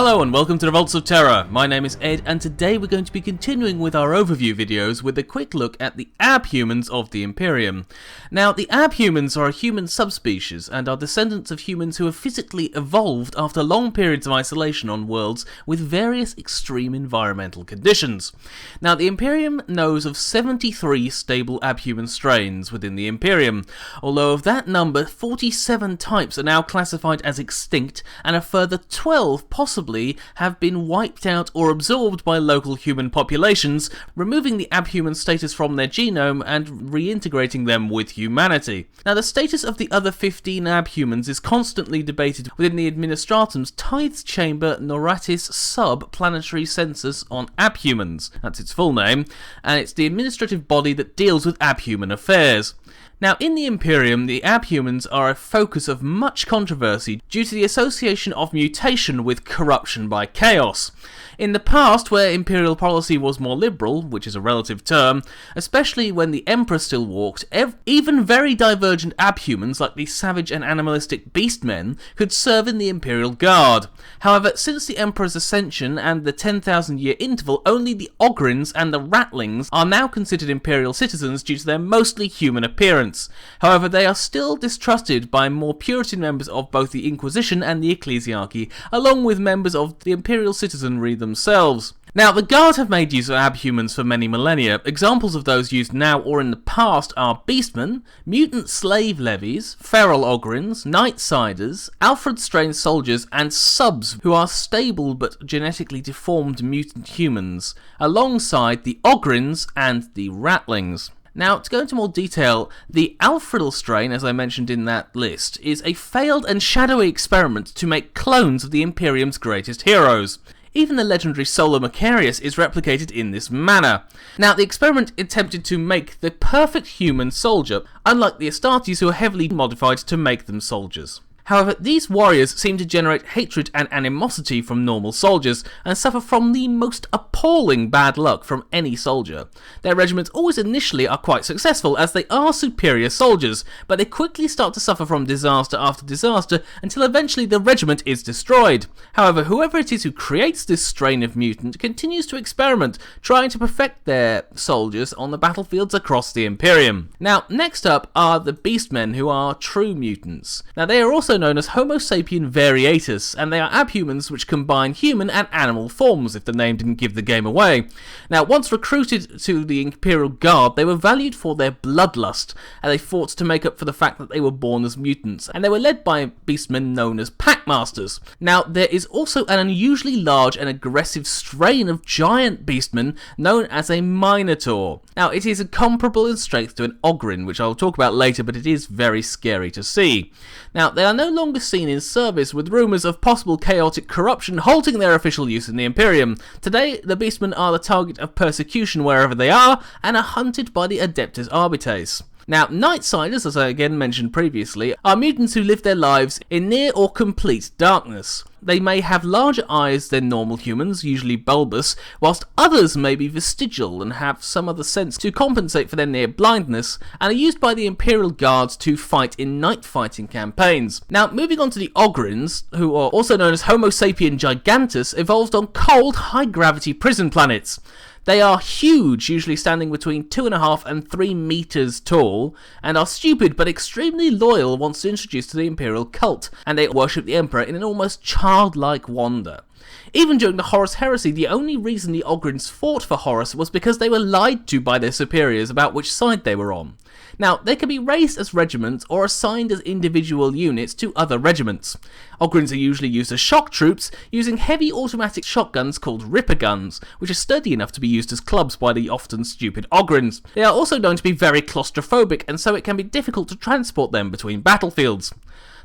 Hello and welcome to the Vaults of Terra. My name is Ed and today we're going to be continuing with our overview videos with a quick look at the Abhumans of the Imperium. Now, the Abhumans are a human subspecies and are descendants of humans who have physically evolved after long periods of isolation on worlds with various extreme environmental conditions. Now, the Imperium knows of 73 stable Abhuman strains within the Imperium, although of that number, 47 types are now classified as extinct and a further 12 possibly have been wiped out or absorbed by local human populations, removing the Abhuman status from their genome and reintegrating them with humanity. Now, the status of the other 15 Abhumans is constantly debated within the Administratum's Tithes Chamber Noratis Sub-Planetary Census on Abhumans, that's its full name, and it's the administrative body that deals with Abhuman affairs. Now, in the Imperium, the Abhumans are a focus of much controversy due to the association of mutation with corruption by chaos. In the past, where imperial policy was more liberal, which is a relative term, especially when the Emperor still walked, even very divergent Abhumans like the savage and animalistic beastmen could serve in the Imperial Guard. However, since the Emperor's ascension and the 10,000-year interval, only the Ogrons and the Ratlings are now considered Imperial citizens due to their mostly human appearance. However, they are still distrusted by more Puritan members of both the Inquisition and the Ecclesiarchy, along with members of the Imperial citizenry themselves. Now, the Guard have made use of Abhumans for many millennia. Examples of those used now or in the past are Beastmen, mutant slave levies, feral Ogrons, Nightsiders, Alfred-strained soldiers, and subs who are stable but genetically deformed mutant humans, alongside the Ogrons and the Ratlings. Now, to go into more detail, the Alfredal strain, as I mentioned in that list, is a failed and shadowy experiment to make clones of the Imperium's greatest heroes. Even the legendary Solar Macarius is replicated in this manner. Now, the experiment attempted to make the perfect human soldier, unlike the Astartes who are heavily modified to make them soldiers. However, these warriors seem to generate hatred and animosity from normal soldiers, and suffer from the most appalling bad luck from any soldier. Their regiments always initially are quite successful, as they are superior soldiers, but they quickly start to suffer from disaster after disaster, until eventually the regiment is destroyed. However, whoever it is who creates this strain of mutant continues to experiment, trying to perfect their soldiers on the battlefields across the Imperium. Now, next up are the Beastmen, who are true mutants. Now, they are also known as Homo Sapien variatus, and they are Abhumans which combine human and animal forms, if the name didn't give the game away. Now, once recruited to the Imperial Guard, they were valued for their bloodlust, and they fought to make up for the fact that they were born as mutants, and they were led by beastmen known as Packmasters. Now, there is also an unusually large and aggressive strain of giant beastmen known as a Minotaur. Now, it is comparable in strength to an Ogron, which I'll talk about later, but it is very scary to see. Now, they are no longer seen in service, with rumours of possible chaotic corruption halting their official use in the Imperium. Today, the Beastmen are the target of persecution wherever they are, and are hunted by the Adeptus Arbites. Now, Nightsiders, as I again mentioned previously, are mutants who live their lives in near or complete darkness. They may have larger eyes than normal humans, usually bulbous, whilst others may be vestigial and have some other sense to compensate for their near blindness, and are used by the Imperial Guards to fight in night fighting campaigns. Now, moving on to the Ogrons, who are also known as Homo Sapien Gigantis, evolved on cold, high-gravity prison planets. They are huge, usually standing between 2.5 and 3 meters tall, and are stupid but extremely loyal once introduced to the Imperial cult, and they worship the Emperor in an almost childlike wonder. Even during the Horus Heresy, the only reason the Ogrons fought for Horus was because they were lied to by their superiors about which side they were on. Now, they can be raised as regiments or assigned as individual units to other regiments. Ogrons are usually used as shock troops, using heavy automatic shotguns called Ripper guns, which are sturdy enough to be used as clubs by the often stupid Ogrons. They are also known to be very claustrophobic, and so it can be difficult to transport them between battlefields.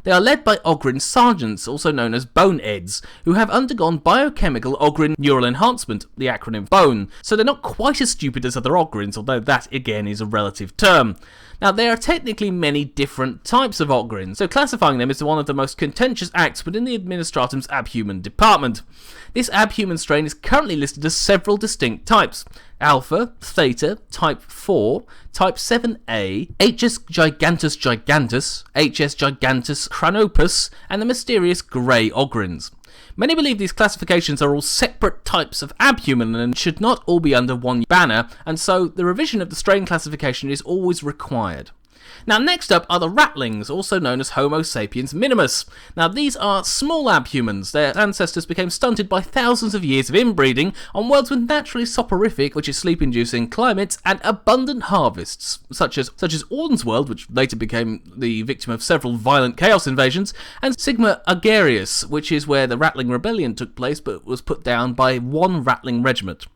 They are led by Ogron Sergeants, also known as Boneheads, who have undergone biochemical Ogron neural enhancement, the acronym BONE, so they're not quite as stupid as other Ogrons, although that again is a relative term. Now, there are technically many different types of Ogrons, so classifying them is one of the most contentious acts within the Administratum's Abhuman department. This Abhuman strain is currently listed as several distinct types: Alpha, Theta, Type 4, Type 7A, HS Gigantus Gigantus, HS Gigantus Chronopus, and the mysterious Grey Ogrons. Many believe these classifications are all separate types of abhuman and should not all be under one banner, and so the revision of the strain classification is always required. Now next up are the ratlings, also known as Homo sapiens minimus. Now these are small abhumans. Their ancestors became stunted by thousands of years of inbreeding on worlds with naturally soporific, which is sleep-inducing climates, and abundant harvests, such as Orden's world, which later became the victim of several violent chaos invasions, and Sigma Agarius, which is where the Ratling Rebellion took place but was put down by one Ratling regiment.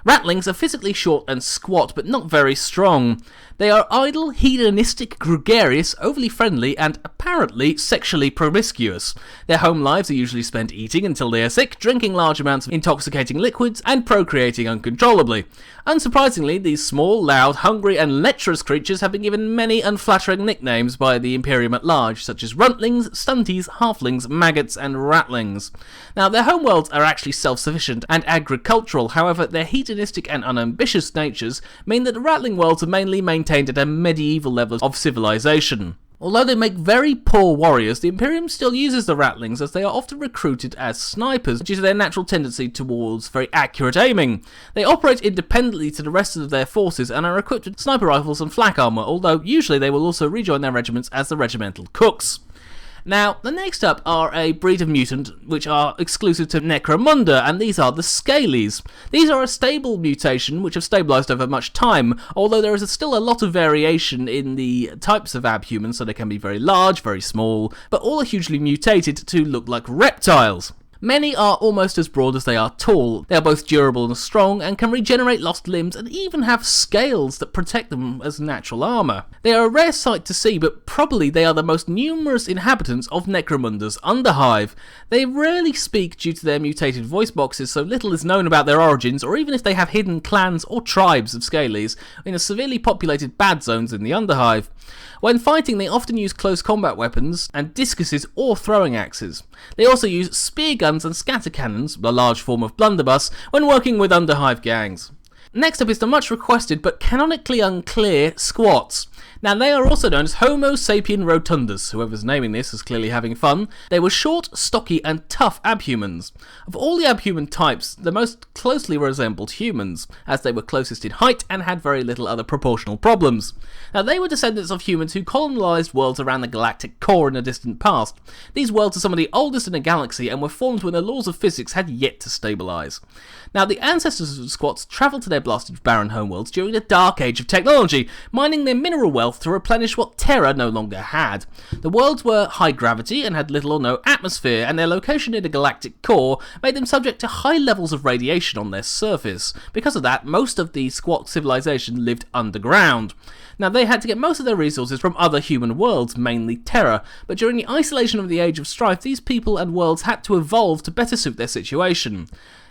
Ratlings are physically short and squat, but not very strong. They are idle, hedonistic, gregarious, overly friendly, and apparently sexually promiscuous. Their home lives are usually spent eating until they are sick, drinking large amounts of intoxicating liquids, and procreating uncontrollably. Unsurprisingly, these small, loud, hungry, and lecherous creatures have been given many unflattering nicknames by the Imperium at large, such as runtlings, stunties, halflings, maggots, and ratlings. Now, their homeworlds are actually self-sufficient and agricultural, however, their hedonistic and unambitious natures mean that the Ratling worlds are mainly maintained at a medieval level of civilization. Although they make very poor warriors, the Imperium still uses the Ratlings as they are often recruited as snipers due to their natural tendency towards very accurate aiming. They operate independently to the rest of their forces and are equipped with sniper rifles and flak armour, although usually they will also rejoin their regiments as the regimental cooks. Now, the next up are a breed of mutant which are exclusive to Necromunda, and these are the Scalies. These are a stable mutation which have stabilised over much time, although there is still a lot of variation in the types of abhumans, so they can be very large, very small, but all are hugely mutated to look like reptiles. Many are almost as broad as they are tall. They are both durable and strong, and can regenerate lost limbs, and even have scales that protect them as natural armour. They are a rare sight to see, but probably they are the most numerous inhabitants of Necromunda's underhive. They rarely speak due to their mutated voice boxes, so little is known about their origins, or even if they have hidden clans or tribes of Scalies in the severely populated bad zones in the underhive. When fighting, they often use close combat weapons and discuses or throwing axes. They also use spear guns and scatter cannons, a large form of blunderbuss, when working with underhive gangs. Next up is the much requested but canonically unclear squats. Now they are also known as Homo sapien rotundus. Whoever's naming this is clearly having fun. They were short, stocky, and tough abhumans. Of all the abhuman types, the most closely resembled humans, as they were closest in height and had very little other proportional problems. Now they were descendants of humans who colonised worlds around the galactic core in the distant past. These worlds are some of the oldest in the galaxy and were formed when the laws of physics had yet to stabilise. Now the ancestors of the squats travelled to their blasted barren homeworlds during the dark age of technology, mining their mineral wealth to replenish what Terra no longer had. The worlds were high gravity and had little or no atmosphere, and their location in the galactic core made them subject to high levels of radiation on their surface. Because of that, most of the squat civilization lived underground. Now they had to get most of their resources from other human worlds, mainly Terra, but during the isolation of the Age of Strife, these people and worlds had to evolve to better suit their situation.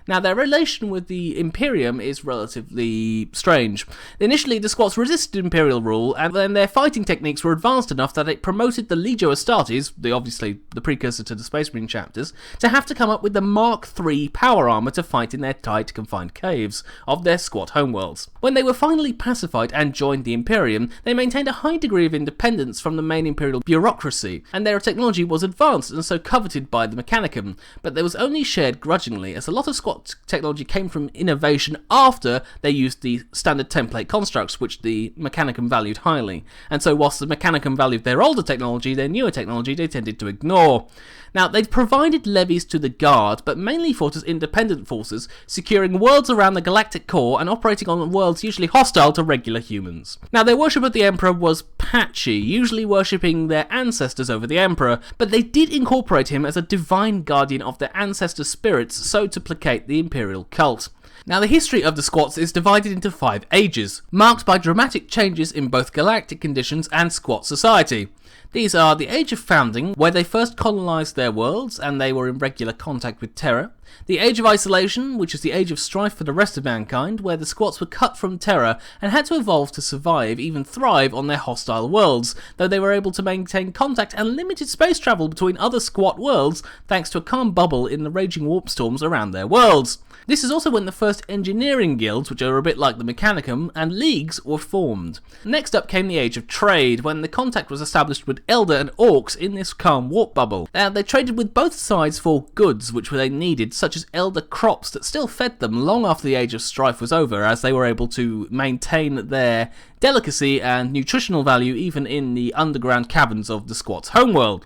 Now, their relation with the Imperium is relatively strange. Initially, the squats resisted Imperial rule, and then their fighting techniques were advanced enough that it promoted the Legio Astartes, obviously the precursor to the Space Marine chapters, to have to come up with the Mark III power armour to fight in their tight, confined caves of their squat homeworlds. When they were finally pacified and joined the Imperium, they maintained a high degree of independence from the main Imperial bureaucracy, and their technology was advanced and so coveted by the Mechanicum, but there was only shared grudgingly, as a lot of squat technology came from innovation after they used the standard template constructs, which the Mechanicum valued highly. And so whilst the Mechanicum valued their older technology, their newer technology they tended to ignore. Now, they'd provided levies to the Guard, but mainly fought as independent forces, securing worlds around the galactic core and operating on worlds usually hostile to regular humans. Now, their worship of the Emperor was patchy, usually worshipping their ancestors over the Emperor, but they did incorporate him as a divine guardian of their ancestor spirits, so to placate the Imperial cult. Now, the history of the squats is divided into 5 ages, marked by dramatic changes in both galactic conditions and squat society. These are the Age of Founding, where they first colonised their worlds and they were in regular contact with Terra. The Age of Isolation, which is the age of strife for the rest of mankind, where the squats were cut from Terra and had to evolve to survive, even thrive, on their hostile worlds, though they were able to maintain contact and limited space travel between other squat worlds thanks to a calm bubble in the raging warp storms around their worlds. This is also when the first engineering guilds, which are a bit like the Mechanicum, and leagues were formed. Next up came the Age of Trade, when the contact was established with Elder and Orcs in this calm warp bubble. Now, they traded with both sides for goods which they needed, such as Elder crops that still fed them long after the Age of Strife was over, as they were able to maintain their delicacy and nutritional value even in the underground caverns of the squats' homeworld.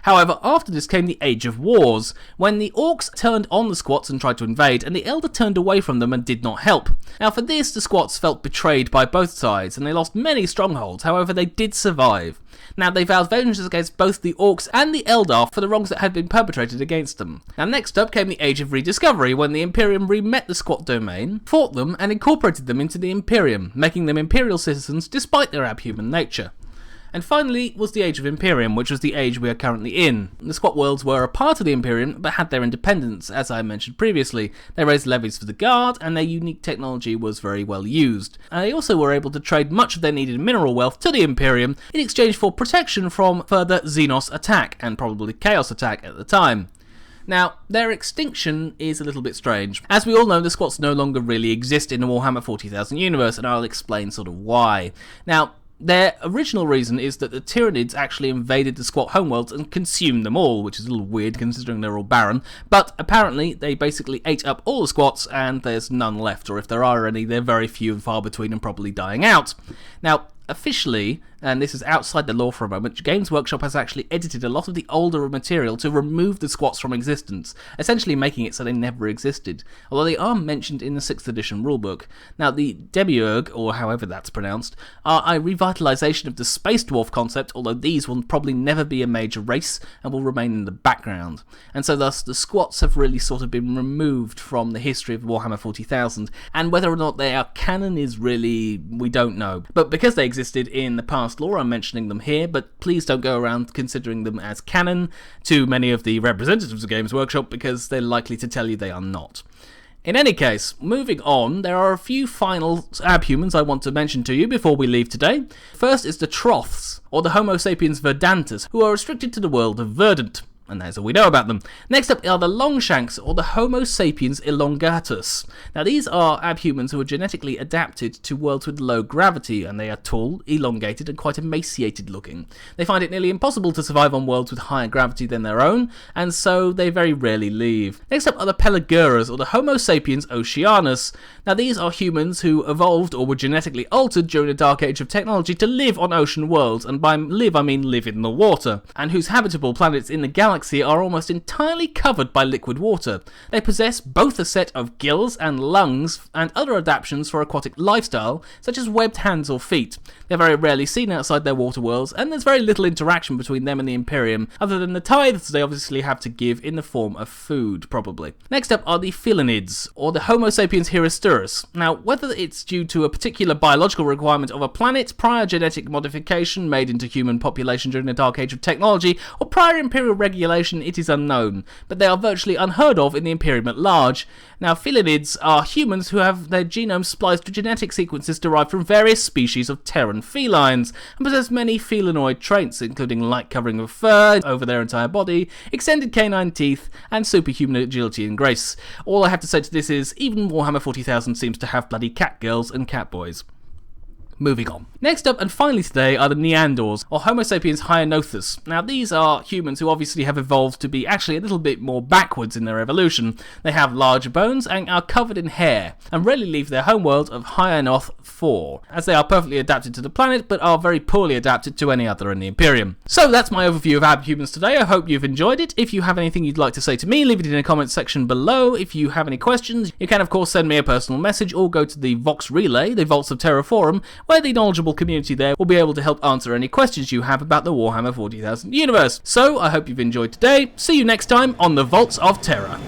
However, after this came the Age of Wars, when the Orcs turned on the squats and tried to invade, and the Elder turned away from them and did not help. Now for this, the squats felt betrayed by both sides, and they lost many strongholds. However, they did survive. Now they vowed vengeance against both the Orcs and the Eldar for the wrongs that had been perpetrated against them. Now next up came the Age of Rediscovery, when the Imperium re-met the squat domain, fought them, and incorporated them into the Imperium, making them Imperial citizens despite their abhuman nature. And finally was the Age of Imperium, which was the age we are currently in. The squat worlds were a part of the Imperium, but had their independence, as I mentioned previously. They raised levies for the guard, and their unique technology was very well used. And they also were able to trade much of their needed mineral wealth to the Imperium in exchange for protection from further Xenos attack, and probably Chaos attack at the time. Now, their extinction is a little bit strange. As we all know, the squats no longer really exist in the Warhammer 40,000 universe, and I'll explain sort of why. Now, their original reason is that the Tyranids actually invaded the squat homeworlds and consumed them all, which is a little weird considering they're all barren, but apparently they basically ate up all the squats and there's none left, or if there are any, they're very few and far between and probably dying out. Now, officially, and this is outside the lore for a moment, Games Workshop has actually edited a lot of the older material to remove the squats from existence, essentially making it so they never existed, although they are mentioned in the 6th edition rulebook. Now, the Demiurge, or however that's pronounced, are a revitalization of the space dwarf concept, although these will probably never be a major race and will remain in the background. And so thus, the squats have really sort of been removed from the history of Warhammer 40,000, and whether or not they are canon is really, we don't know. But because they existed in the past lore, I'm mentioning them here, but please don't go around considering them as canon to many of the representatives of Games Workshop, because they're likely to tell you they are not. In any case, moving on, there are a few final abhumans I want to mention to you before we leave today. First is the Troughs, or the Homo sapiens verdantes, who are restricted to the world of Verdant. And that's all we know about them. Next up are the Longshanks, or the Homo sapiens elongatus. Now these are abhumans who are genetically adapted to worlds with low gravity, and they are tall, elongated, and quite emaciated looking. They find it nearly impossible to survive on worlds with higher gravity than their own, and so they very rarely leave. Next up are the Pelaguras, or the Homo sapiens oceanus. Now these are humans who evolved or were genetically altered during the dark age of technology to live on ocean worlds, and by live I mean live in the water, and whose habitable planets in the galaxy are almost entirely covered by liquid water. They possess both a set of gills and lungs and other adaptations for aquatic lifestyle, such as webbed hands or feet. They're very rarely seen outside their water worlds, and there's very little interaction between them and the Imperium, other than the tithes they obviously have to give in the form of food, probably. Next up are the Felinids, or the Homo sapiens hierosterus. Now, whether it's due to a particular biological requirement of a planet, prior genetic modification made into human population during the dark age of technology, or prior Imperial regulation, it is unknown, but they are virtually unheard of in the Imperium at large. Now, Felinids are humans who have their genomes spliced to genetic sequences derived from various species of Terran felines, and possess many felinoid traits, including light covering of fur over their entire body, extended canine teeth, and superhuman agility and grace. All I have to say to this is, even Warhammer 40,000 seems to have bloody cat girls and cat boys. Moving on. Next up and finally today are the Minion Doors, or Homo sapiens hyonothus. Now these are humans who obviously have evolved to be actually a little bit more backwards in their evolution. They have larger bones and are covered in hair, and rarely leave their homeworld of Hyonoth 4, as they are perfectly adapted to the planet, but are very poorly adapted to any other in the Imperium. So that's my overview of abhumans today. I hope you've enjoyed it. If you have anything you'd like to say to me, leave it in the comments section below. If you have any questions, you can of course send me a personal message, or go to the Vox Relay, the Vaults of Terra forum, where the knowledgeable community there will be able to help answer any questions you have about the Warhammer 40,000 universe. So I hope you've enjoyed today. See you next time on the Vaults of Terra.